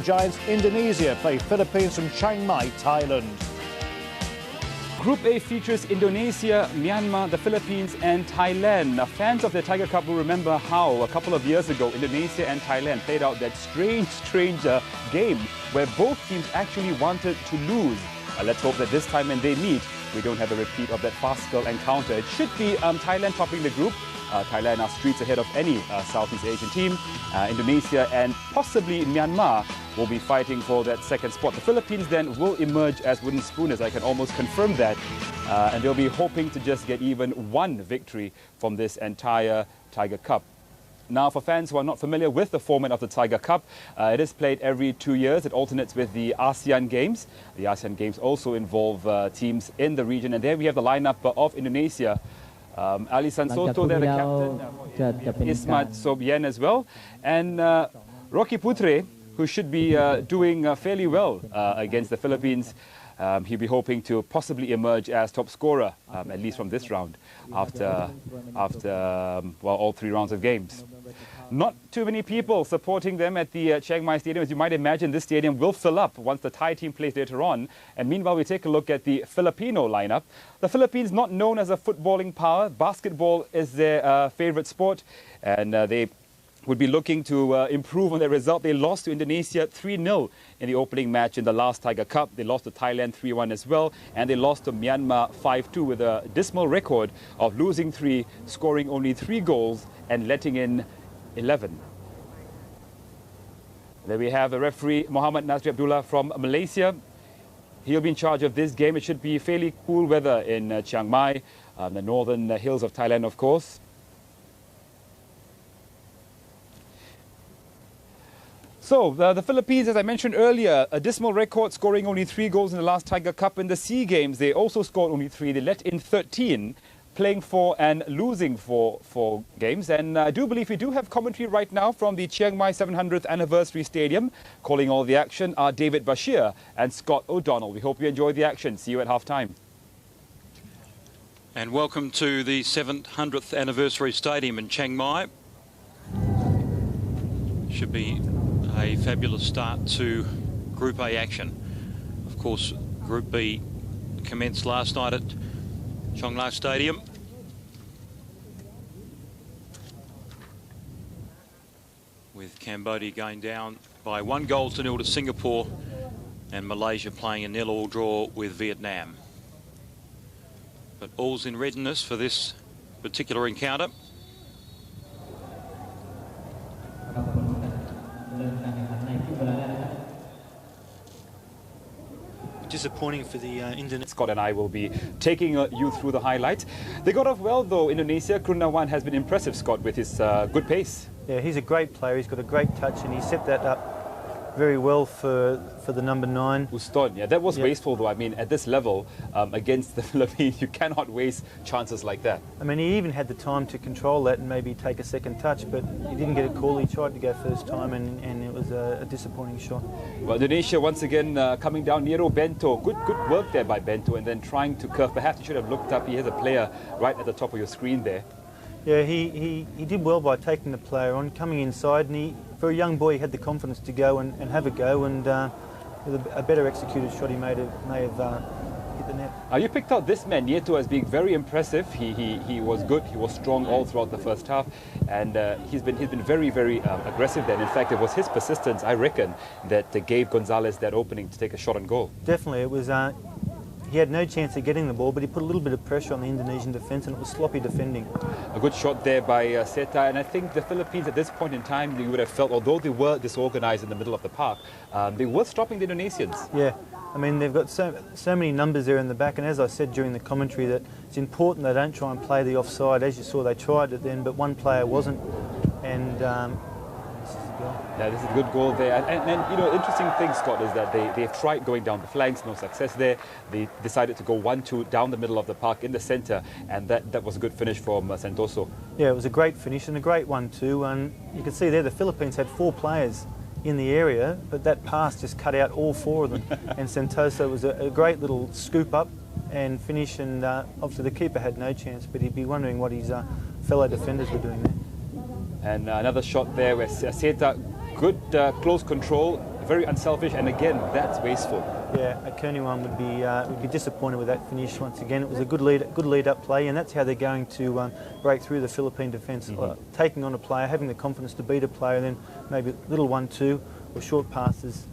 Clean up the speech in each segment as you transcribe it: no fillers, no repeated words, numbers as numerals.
giants Indonesia play Philippines from Chiang Mai, Thailand. Group A features Indonesia, Myanmar, the Philippines and Thailand. Now, fans of the Tiger Cup will remember how a couple of years ago Indonesia and Thailand played out that strange game where both teams actually wanted to lose. Let's hope that this time when they meet, we don't have a repeat of that farcical encounter. It should be Thailand topping the group. Thailand are streets ahead of any Southeast Asian team. Indonesia and possibly Myanmar will be fighting for that second spot. The Philippines then will emerge as wooden spooners. I can almost confirm that. And they'll be hoping to just get even one victory from this entire Tiger Cup. Now, for fans who are not familiar with the format of the Tiger Cup, it is played every 2 years. It alternates with the ASEAN Games. The ASEAN Games also involve teams in the region. And there we have the lineup of Indonesia. Ali Sansoto, there, the captain, Ismat Sobien as well, and Rocky Putre, who should be doing fairly well against the Philippines. He'll be hoping to possibly emerge as top scorer, at least from this round, after all 3 rounds of games. Not too many people supporting them at the Chiang Mai Stadium. As you might imagine, this stadium will fill up once the Thai team plays later on. And meanwhile, we take a look at the Filipino lineup. The Philippines, not known as a footballing power. Basketball is their favorite sport, and they would be looking to improve on their result. They lost to Indonesia 3-0 in the opening match in the last Tiger Cup. They lost to Thailand 3-1 as well, and they lost to Myanmar 5-2 with a dismal record of losing 3, scoring only 3 goals and letting in 11. There we have the referee Muhammad Nazri Abdullah from Malaysia. He'll be in charge of this game. It should be fairly cool weather in Chiang Mai, the northern hills of Thailand, of course. So, the Philippines, as I mentioned earlier, a dismal record, scoring only 3 goals in the last Tiger Cup. In the SEA Games, they also scored only 3. They let in 13, playing 4 and losing 4 games. And I do believe we do have commentary right now from the Chiang Mai 700th Anniversary Stadium. Calling all the action are David Bashir and Scott O'Donnell. We hope you enjoy the action. See you at half-time. And welcome to the 700th Anniversary Stadium in Chiang Mai. Should be a fabulous start to Group A action. Of course, Group B commenced last night at Chong La Stadium. With Cambodia going down by 1-0 to Singapore, and Malaysia playing a 0-0 draw with Vietnam. But all's in readiness for this particular encounter. Disappointing for the Indonesia. Scott and I will be taking you through the highlights. They got off well though, Indonesia. Kurniawan has been impressive, Scott, with his good pace. Yeah, he's a great player. He's got a great touch and he set that up very well for the number 9. Uston, yeah, that was wasteful though. I mean, at this level, against the Philippines, you cannot waste chances like that. I mean, he even had the time to control that and maybe take a second touch, but he didn't get a call. He tried to go first time and it was a disappointing shot. Well, Indonesia once again coming down. Nero Bento, good work there by Bento, and then trying to curve. Perhaps you should have looked up. He has a player right at the top of your screen there. Yeah, he did well by taking the player on, coming inside, and for a young boy, he had the confidence to go and have a go, and with a better executed shot, he may have hit the net. You picked out this man, Nieto, as being very impressive. He was good, he was strong all throughout the first half, and he's been very, very aggressive then. In fact, it was his persistence, I reckon, that gave Gonzalez that opening to take a shot on goal. Definitely, it was. He had no chance of getting the ball, but he put a little bit of pressure on the Indonesian defence, and it was sloppy defending. A good shot there by Seta, and I think the Philippines at this point in time, you would have felt, although they were disorganised in the middle of the park, they were stopping the Indonesians. Yeah, I mean, they've got so many numbers there in the back, and as I said during the commentary, that it's important they don't try and play the offside. As you saw, they tried it then, but one player wasn't, and this is a goal. Yeah, this is a good goal there. And you know, interesting thing, Scott, is that they've tried going down the flanks, no success there. They decided to go 1-2 down the middle of the park in the centre, and that was a good finish from Santoso. Yeah, it was a great finish and a great one too. And you can see there the Philippines had 4 players in the area, but that pass just cut out all 4 of them. And Santoso was a great little scoop up and finish, and obviously the keeper had no chance, but he'd be wondering what his fellow defenders were doing there. And another shot there where Seta, good close control, very unselfish, and again, that's wasteful. Yeah, Kernewon would be disappointed with that finish once again. It was a good lead-up play, and that's how they're going to break through the Philippine defence. Taking on a player, having the confidence to beat a player, and then maybe little 1-2 or short passes.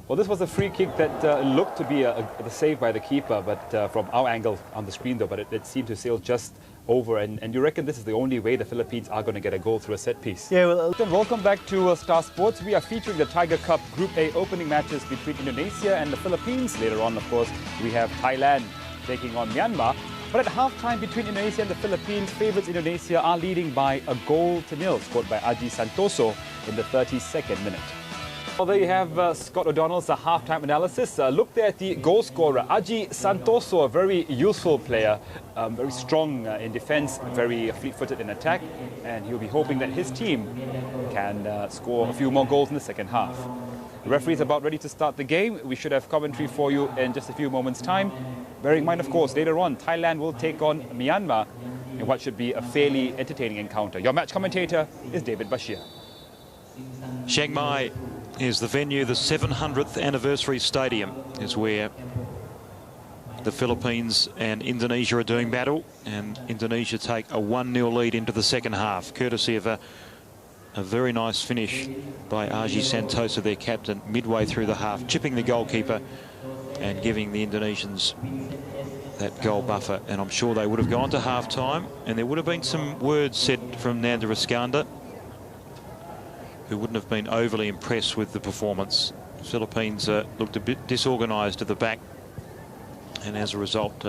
Well, this was a free kick that looked to be the save by the keeper, but from our angle on the screen, though, but it seemed to sail just over. And you reckon this is the only way the Philippines are going to get a goal through a set piece? Yeah, well, welcome back to Star Sports. We are featuring the Tiger Cup Group A opening matches between Indonesia and the Philippines. Later on, of course, we have Thailand taking on Myanmar. But at halftime between Indonesia and the Philippines, favourites Indonesia are leading by 1-0, scored by Aji Santoso in the 32nd minute. Well, there you have Scott O'Donnell's halftime analysis. Look there at the goal scorer, Aji Santoso, a very useful player, very strong in defence, very fleet-footed in attack, and he'll be hoping that his team can score a few more goals in the second half. The referee is about ready to start the game. We should have commentary for you in just a few moments' time. Bearing in mind, of course, later on, Thailand will take on Myanmar in what should be a fairly entertaining encounter. Your match commentator is David Bashir. Chiang Mai is the venue. The 700th anniversary stadium is where the Philippines and Indonesia are doing battle, and Indonesia take a 1-0 lead into the second half, courtesy of a very nice finish by Aji Santosa, their captain, midway through the half, chipping the goalkeeper and giving the Indonesians that goal buffer. And I'm sure they would have gone to half-time, and there would have been some words said from Nanda Iskandar, who wouldn't have been overly impressed with the performance. The Philippines looked a bit disorganised at the back, and as a result,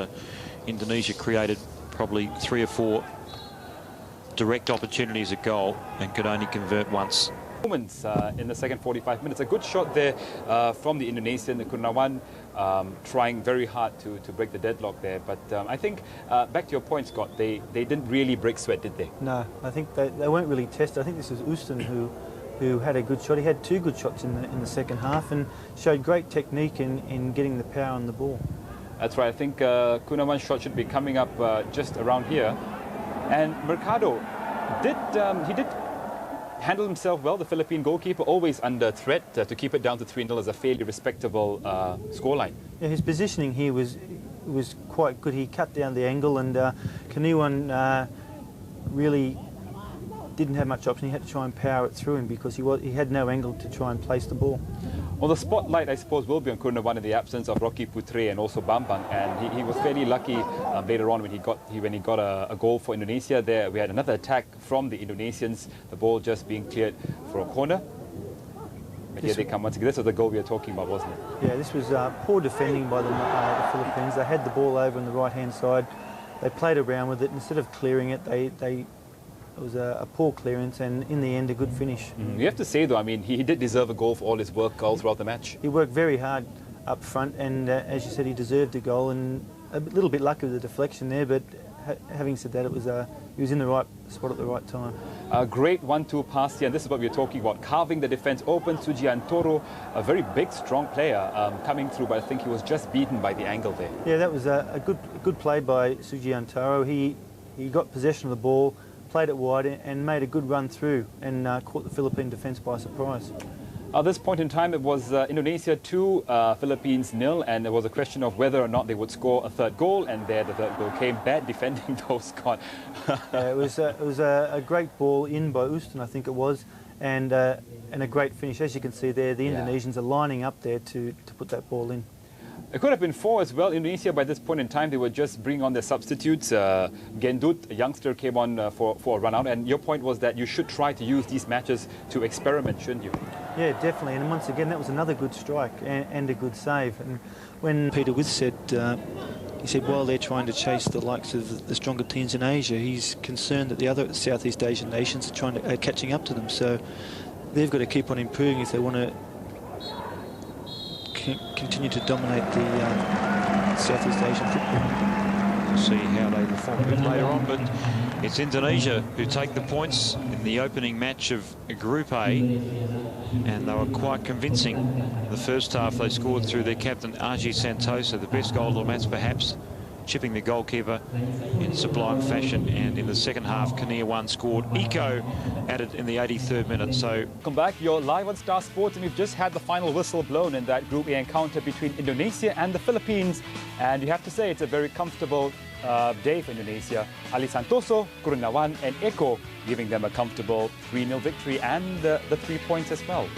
Indonesia created probably 3 or 4 direct opportunities at goal and could only convert once. Moments in the second 45 minutes. A good shot there from the Indonesian, the Kurniawan, trying very hard to break the deadlock there. But I think, back to your point, Scott, they didn't really break sweat, did they? No, I think they weren't really tested. I think this was Uston who had a good shot. He had 2 good shots in the second half and showed great technique in getting the power on the ball. That's right. I think Kurniawan's shot should be coming up just around here. And Mercado did handle himself well, the Philippine goalkeeper, always under threat. To keep it down to 3-0 is a fairly respectable scoreline. Yeah, his positioning here was quite good. He cut down the angle, and Kurniawan really didn't have much option. He had to try and power it through him because he had no angle to try and place the ball. Well, the spotlight, I suppose, will be on Kurniawan in the absence of Rocky Putre and also Bambang, and he was fairly lucky later on when he got a goal for Indonesia. There we had another attack from the Indonesians, the ball just being cleared for a corner. And here they come once again. This was the goal we were talking about, wasn't it? Yeah, this was poor defending by the Philippines. They had the ball over on the right-hand side. They played around with it. Instead of clearing it, it was a poor clearance, and in the end, a good finish. You have to say, though, I mean, he did deserve a goal for all his work all throughout the match. He worked very hard up front, and as you said, he deserved a goal, and a little bit lucky with the deflection there, but having said that, he was in the right spot at the right time. A great 1-2 pass here, and this is what we were talking about, carving the defence open. Sugiantoro, a very big, strong player, coming through, but I think he was just beaten by the angle there. Yeah, that was a good play by Sugiantoro. He got possession of the ball, played it wide and made a good run through and caught the Philippine defence by surprise. At this point in time, it was Indonesia 2, Philippines 0, and there was a question of whether or not they would score a third goal, and there the third goal came. Bad defending though, Scott. It was a great ball in by Uston, I think it was, and a great finish. As you can see there, the Indonesians are lining up there to put that ball in. It could have been 4 as well. Indonesia, by this point in time, they were just bringing on their substitutes. Gendut, a youngster, came on for a run out. And your point was that you should try to use these matches to experiment, shouldn't you? Yeah, definitely. And once again, that was another good strike and a good save. And when Peter With said, he said, while they're trying to chase the likes of the stronger teams in Asia, he's concerned that the other Southeast Asian nations are catching up to them. So they've got to keep on improving if they want to continue to dominate the Southeast Asian football. We'll see how they perform a bit later on, but it's Indonesia who take the points in the opening match of Group A, and they were quite convincing. The first half they scored through their captain Aji Santosa, the best goal of the match perhaps. chipping the goalkeeper in sublime fashion. And in the second half, Kinnear 1 scored. Eco added in the 83rd minute. So Welcome back. You're live on Star Sports, and we've just had the final whistle blown in that Group A encounter between Indonesia and the Philippines. And you have to say it's a very comfortable day for Indonesia. Ali Santoso, Kurniawan and Eko giving them a comfortable 3-0 victory and the 3 points as well.